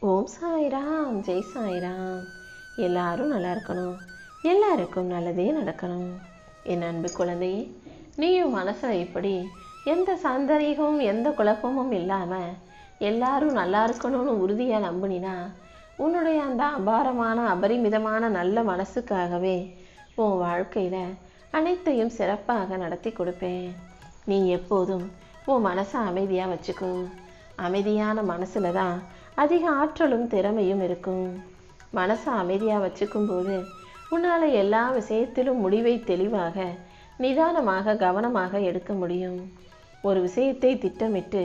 ஓம் சாய்ராம், ஜெய் சாய்ராம். எல்லாரும் நல்லா இருக்கணும், எல்லாருக்கும் நல்லதே நடக்கணும். என் அன்பு குழந்தையே, நீயும் மனசில் இப்படி எந்த சந்தேகமும் எந்த குழப்பமும் இல்லாமல் எல்லாரும் நல்லா இருக்கணும்னு உறுதியாக நம்பினா உன்னுடைய அந்த அபாரமான அபரிமிதமான நல்ல மனசுக்காகவே உன் வாழ்க்கையில் அனைத்தையும் சிறப்பாக நடத்தி கொடுப்பேன். நீ எப்போதும் உன் மனசை அமைதியாக வச்சுக்கோ. அமைதியான மனசில் தான் அதிக ஆற்றலும் திறமையும் இருக்கும். மனசை அமைதியாக வச்சுக்கும்போது உன்னால் எல்லா விஷயத்திலும் முடிவை தெளிவாக நிதானமாக கவனமாக எடுக்க முடியும். ஒரு விஷயத்தை திட்டமிட்டு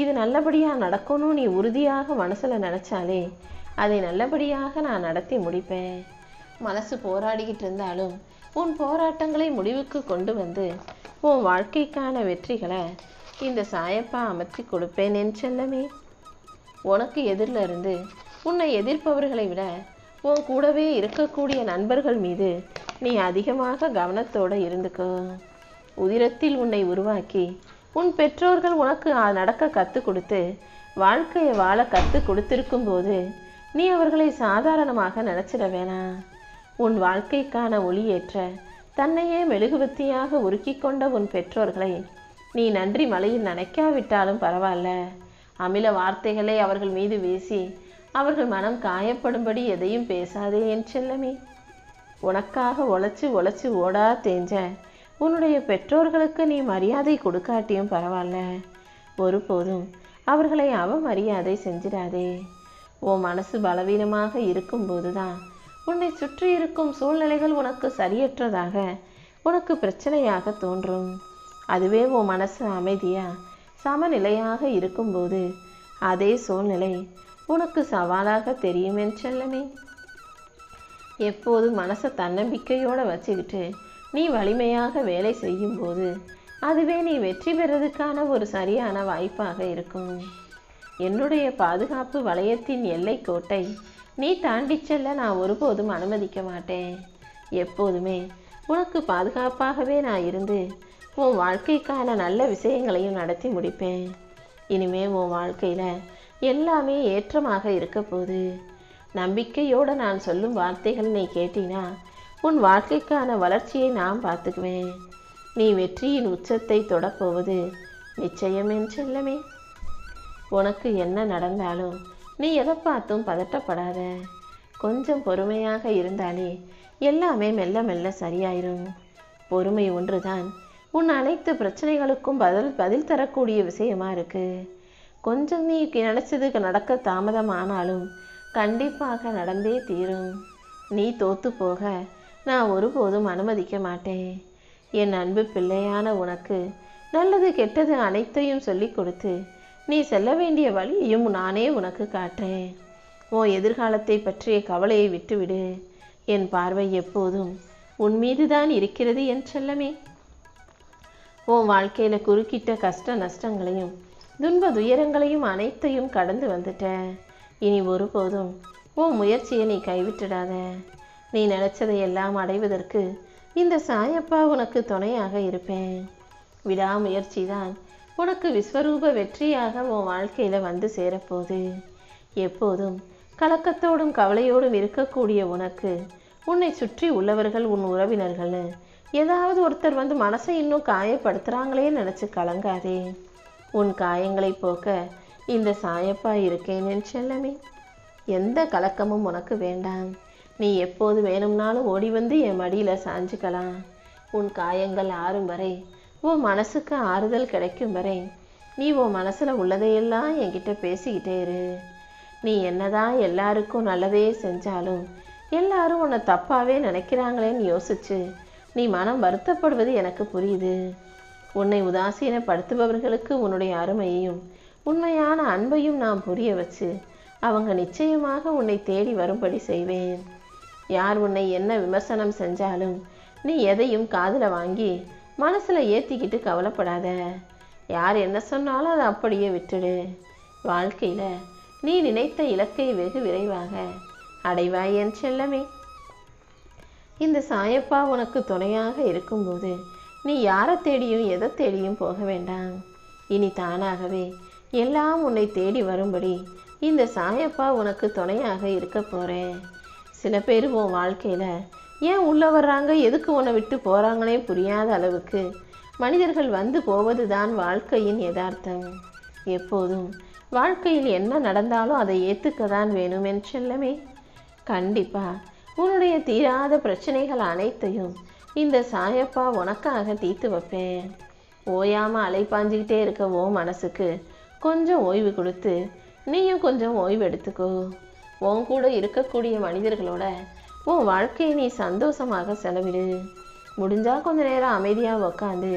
இது நல்லபடியாக நடக்கணும் நீ உறுதியாக மனசில் நினச்சாலே அதை நல்லபடியாக நான் நடத்தி முடிப்பேன். மனசு போராடிக்கிட்டு இருந்தாலும் உன் போராட்டங்களை முடிவுக்கு கொண்டு வந்து உன் வாழ்க்கைக்கான வெற்றிகளை இந்த சாயப்பா அமர்த்தி கொடுப்பேன் என் செல்லமே. உனக்கு எதிரில் இருந்து உன்னை எதிர்ப்பவர்களை விட உன் கூடவே இருக்கக்கூடிய நண்பர்கள் மீது நீ அதிகமாக கவனத்தோடு இருந்துக்கோ. உதிரத்தில் உன்னை உருவாக்கி உன் பெற்றோர்கள் உனக்கு நடக்க கற்றுக் கொடுத்து வாழ்க்கையை வாழ கற்றுக் கொடுத்திருக்கும் போது நீ அவர்களை சாதாரணமாக நினச்சிட வேணாம். உன் வாழ்க்கைக்கான ஒளியேற்ற தன்னையே மெழுகுவத்தியாக உருக்கி கொண்ட உன் பெற்றோர்களை நீ நன்றி மலையில் நினைக்காவிட்டாலும் பரவாயில்ல. அமில வார்த்தைகளை அவர்கள் மீது வீசி அவர்கள் மனம் காயப்படும்படி எதையும் பேசாதே என் செல்லமே. உனக்காக உழைச்சி ஓடா தேஞ்ச உன்னுடைய பெற்றோர்களுக்கு நீ மரியாதை கொடுக்காட்டியும் பரவாயில்ல. ஒருபோதும் அவர்களை அவமரியாதை செஞ்சிடாதே. உன் மனசு பலவீனமாக இருக்கும்போது தான் உன்னை சுற்றி இருக்கும் சூழ்நிலைகள் உனக்கு சரியற்றதாக உனக்கு பிரச்சனையாக தோன்றும். அதுவே உன் மனசு அமைதியாக சமநிலையாக இருக்கும்போது அதே சூழ்நிலை உனக்கு சவாலாக தெரியும் என் செல்லமே. எப்போது மனசை தன்னம்பிக்கையோடு வச்சுக்கிட்டு நீ வலிமையாக வேலை செய்யும்போது அதுவே நீ வெற்றி பெறதுக்கான ஒரு சரியான வாய்ப்பாக இருக்கும். என்னுடைய பாதுகாப்பு வளையத்தின் எல்லை கோட்டை நீ தாண்டி செல்ல நான் ஒருபோதும் அனுமதிக்க மாட்டேன். எப்போதுமே உனக்கு பாதுகாப்பாகவே நான் இருந்து உன் வாழ்க்கைக்கான நல்ல விஷயங்களையும் நடத்தி முடிப்பேன். இனிமே உன் வாழ்க்கையில் எல்லாமே ஏற்றமாக இருக்க போகுது. நம்பிக்கையோடு நான் சொல்லும் வார்த்தைகள் நீ கேட்டினா உன் வாழ்க்கைக்கான வளர்ச்சியை நான் பார்த்துக்குவேன். நீ வெற்றியின் உச்சத்தை தொடப்போவது நிச்சயம் என் செல்லமே. உனக்கு என்ன நடந்தாலும் நீ எதை பார்த்தும் பதட்டப்படாத. கொஞ்சம் பொறுமையாக இருந்தாலே எல்லாமே மெல்ல மெல்ல சரியாயிரும். பொறுமை ஒன்றுதான் உன் அனைத்து பிரச்சனைகளுக்கும் பதில் தரக்கூடிய விஷயமா இருக்கு. கொஞ்சம் நீ நினைச்சதுக்கு நடக்க தாமதமானாலும் கண்டிப்பாக நடந்தே தீரும். நீ தோத்து போக நான் ஒருபோதும் அனுமதிக்க மாட்டேன். என் அன்பு பிள்ளையான உனக்கு நல்லது கெட்டது அனைத்தையும் சொல்லி கொடுத்து நீ செல்ல வேண்டிய வழியையும் நானே உனக்கு காட்டுறேன். உன் எதிர்காலத்தை பற்றிய கவலையை விட்டுவிடு. என் பார்வை எப்போதும் உன் மீதுதான் இருக்கிறது என் செல்லமே. உன் வாழ்க்கையில் குறுக்கிட்ட கஷ்ட நஷ்டங்களையும் துன்ப துயரங்களையும் அனைத்தையும் கடந்து வந்துட்ட. இனி ஒருபோதும் உன் முயற்சியை நீ கைவிட்டுடாத. நீ நினைச்சதை எல்லாம் அடைவதற்கு இந்த சாயப்பா உனக்கு துணையாக இருப்பேன். விடாமுயற்சி தான் உனக்கு விஸ்வரூப வெற்றியாக உன் வாழ்க்கையில் வந்து சேரப்போகுது. எப்போதும் கலக்கத்தோடும் கவலையோடும் இருக்கக்கூடிய உனக்கு உன்னை சுற்றி உள்ளவர்கள் உன் உறவினர்கள் ஏதாவது ஒருத்தர் வந்து மனசை இன்னும் காயப்படுத்துகிறாங்களே நினச்சி கலங்காதே. உன் காயங்களை போக்க இந்த சாயப்பா இருக்கேன் என் செல்லமே. எந்த கலக்கமும் உனக்கு வேண்டாம். நீ எப்போது வேணும்னாலும் ஓடி வந்து என் மடியில் சாஞ்சிக்கலாம். உன் காயங்கள் ஆறும் வரை உன் மனசுக்கு ஆறுதல் கிடைக்கும் வரை நீ உன் மனசில் உள்ளதையெல்லாம் என்கிட்ட பேசிக்கிட்டே இரு. நீ என்னதான் எல்லாருக்கும் நல்லதே செஞ்சாலும் எல்லாரும் உன்னை தப்பாகவே நினைக்கிறாங்களேன்னு யோசிச்சு நீ மனம் வருத்தப்படுவது எனக்கு புரியுது. உன்னை உதாசீனப்படுத்துபவர்களுக்கு உன்னுடைய அருமையையும் உண்மையான அன்பையும் நான் புரிய வச்சு அவங்க நிச்சயமாக உன்னை தேடி வரும்படி செய்வேன். யார் உன்னை என்ன விமர்சனம் செஞ்சாலும் நீ எதையும் காதில் வாங்கி மனசில் ஏற்றிக்கிட்டு கவலைப்படாத. யார் என்ன சொன்னாலும் அதை அப்படியே விட்டுடு. வாழ்க்கையில் நீ நினைத்த இலக்கை வெகு விரைவாக அடைவாய் என் செல்லமே. இந்த சாயப்பா உனக்கு துணையாக இருக்கும்போது நீ யாரை தேடியும் எதை தேடியும் போக வேண்டாம். இனி தானாகவே எல்லாம் உன்னை தேடி வரும்படி இந்த சாயப்பா உனக்கு துணையாக இருக்க போகிறேன். சில பேர் உன் வாழ்க்கையில் ஏன் உள்ளே வர்றாங்க, எதுக்கு உன்னை விட்டு போகிறாங்களே புரியாத அளவுக்கு மனிதர்கள் வந்து போவது தான் வாழ்க்கையின் யதார்த்தம். எப்போதும் வாழ்க்கையில் என்ன நடந்தாலும் அதை ஏற்றுக்க தான் வேணும் என் செல்லமே. கண்டிப்பாக உன்னுடைய தீராத பிரச்சனைகள் அனைத்தையும் இந்த சாயப்பா உனக்காக தீர்த்து வைப்பேன். ஓயாமல் அலைப்பாஞ்சிக்கிட்டே இருக்க ஓ மனசுக்கு கொஞ்சம் ஓய்வு கொடுத்து நீயும் கொஞ்சம் ஓய்வு எடுத்துக்கோ. உன் கூட இருக்கக்கூடிய மனிதர்களோட உன் வாழ்க்கையை நீ சந்தோஷமாக செலவிடு. முடிஞ்சால் கொஞ்ச நேரம் அமைதியாக உக்காந்து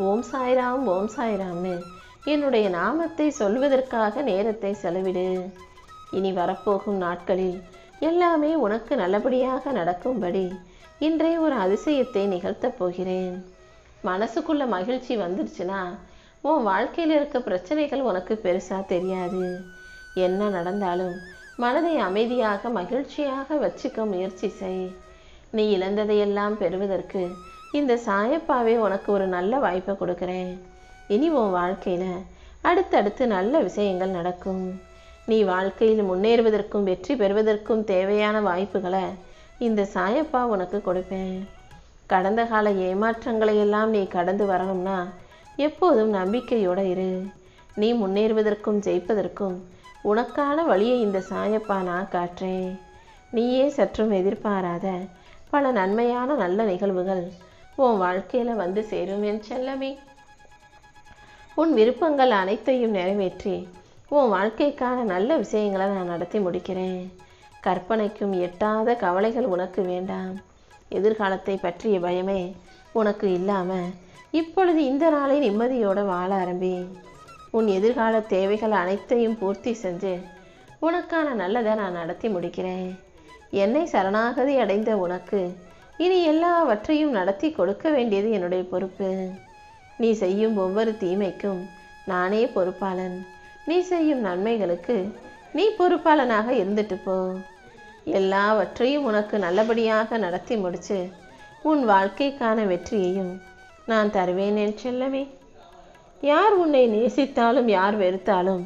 ஓம் சாய்ராம் ஓம் சாய்ராம்னு என்னுடைய நாமத்தை சொல்வதற்காக நேரத்தை செலவிடு. இனி வரப்போகும் நாட்களில் எல்லாமே உனக்கு நல்லபடியாக நடக்கும்படி இன்றைய ஒரு அதிசயத்தை நிகழ்த்தப் போகிறேன். மனசுக்குள்ள மகிழ்ச்சி வந்துடுச்சுன்னா உன் வாழ்க்கையில் இருக்க பிரச்சனைகள் உனக்கு பெருசாக தெரியாது. என்ன நடந்தாலும் மனதை அமைதியாக மகிழ்ச்சியாக வச்சுக்க முயற்சி செய். நீ இழந்ததையெல்லாம் பெறுவதற்கு இந்த சாயப்பாவே உனக்கு ஒரு நல்ல வாய்ப்பை கொடுக்குறேன். இனி உன் வாழ்க்கையில் அடுத்தடுத்து நல்ல விஷயங்கள் நடக்கும். நீ வாழ்க்கையில் முன்னேறுவதற்கும் வெற்றி பெறுவதற்கும் தேவையான வாய்ப்புகளை இந்த சாயப்பா உனக்கு கொடுப்பேன். கடந்த கால ஏமாற்றங்களை எல்லாம் நீ கடந்து வரணும்னா எப்போதும் நம்பிக்கையோடு இரு. நீ முன்னேறுவதற்கும் ஜெயிப்பதற்கும் உனக்கான வழியை இந்த சாயப்பா நான் காட்டுறேன். நீயே சற்றும் எதிர்பாராத பல நன்மையான நல்ல நிகழ்வுகள் உன் வாழ்க்கையில் வந்து சேரும் என் செல்லமே. உன் விருப்பங்கள் அனைத்தையும் நிறைவேற்றி உன் வாழ்க்கைக்கான நல்ல விஷயங்களை நான் நடத்தி முடிக்கிறேன். கற்பனைக்கும் எட்டாத கவலைகள் உனக்கு வேண்டாம். எதிர்காலத்தை பற்றிய பயமே உனக்கு இல்லாமல் இப்பொழுது இந்த நாளை நிம்மதியோடு வாழ ஆரம்பி. உன் எதிர்கால தேவைகள் அனைத்தையும் பூர்த்தி செஞ்சு உனக்கான நல்லதை நான் நடத்தி முடிக்கிறேன். என்னை சரணாகதி அடைந்த உனக்கு இனி எல்லாவற்றையும் நடத்தி கொடுக்க வேண்டியது என்னுடைய பொறுப்பு. நீ செய்யும் ஒவ்வொரு தீமைக்கும் நானே பொறுப்பாளன். நீ செய்யும் நன்மைகளுக்கு நீ பொறுப்பாளனாக இருந்துட்டு போ. எல்லாவற்றையும் உனக்கு நல்லபடியாக நடத்தி முடிச்சு உன் வாழ்க்கைக்கான வெற்றியையும் நான் தருவேன் என் செல்லமே. யார் உன்னை நேசித்தாலும் யார் வெறுத்தாலும்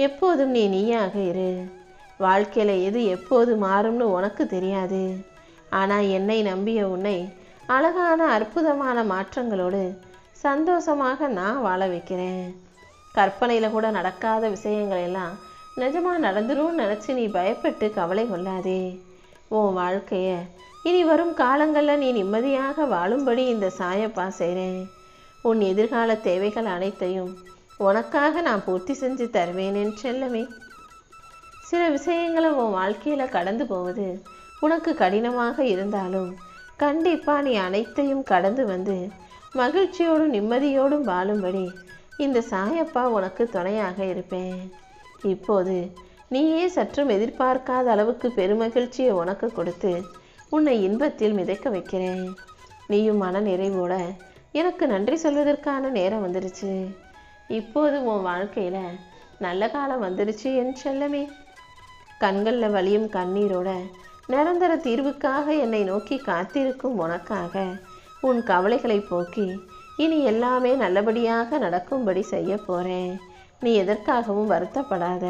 எப்போதும் நீ நீயாக இரு. வாழ்க்கையில் எது எப்போது மாறும்னு உனக்கு தெரியாது. ஆனால் என்னை நம்பிய உன்னை அழகான அற்புதமான மாற்றங்களோடு சந்தோஷமாக நான் வாழ வைக்கிறேன். கற்பனையில் கூட நடக்காத விஷயங்களெல்லாம் நிஜமாக நடந்துரும்னு நினச்சி நீ பயப்பட்டு கவலை கொள்ளாதே. உன் வாழ்க்கையை இனி வரும் காலங்களில் நீ நிம்மதியாக வாழும்படி இந்த சாயப்பா செய்கிறேன். உன் எதிர்கால தேவைகள் அனைத்தையும் உனக்காக நான் பூர்த்தி செஞ்சு தருவேன் என் செல்லமே. சில விஷயங்களை உன் வாழ்க்கையில் கடந்து போவது உனக்கு கடினமாக இருந்தாலும் கண்டிப்பாக நீ அனைத்தையும் கடந்து வந்து மகிழ்ச்சியோடும் நிம்மதியோடும் வாழும்படி இந்த சாயப்பா உனக்கு துணையாக இருப்பேன். இப்போது நீயே சற்றும் எதிர்பார்க்காத அளவுக்கு பெருமகிழ்ச்சியை உனக்கு கொடுத்து உன்னை இன்பத்தில் மிதக்க வைக்கிறேன். நீயும் மன நிறைவோட எனக்கு நன்றி சொல்வதற்கான நேரம் வந்துருச்சு. இப்போது உன் வாழ்க்கையில் நல்ல காலம் வந்துருச்சு என் செல்லமே. கண்களில் வலியும் கண்ணீரோட நிரந்தர தீர்வுக்காக என்னை நோக்கி காத்திருக்கும் உனக்காக உன் கவலைகளை போக்கி இனி எல்லாமே நல்லபடியாக நடக்கும்படி செய்ய போகிறேன். நீ எதற்காகவும் வருத்தப்படாத.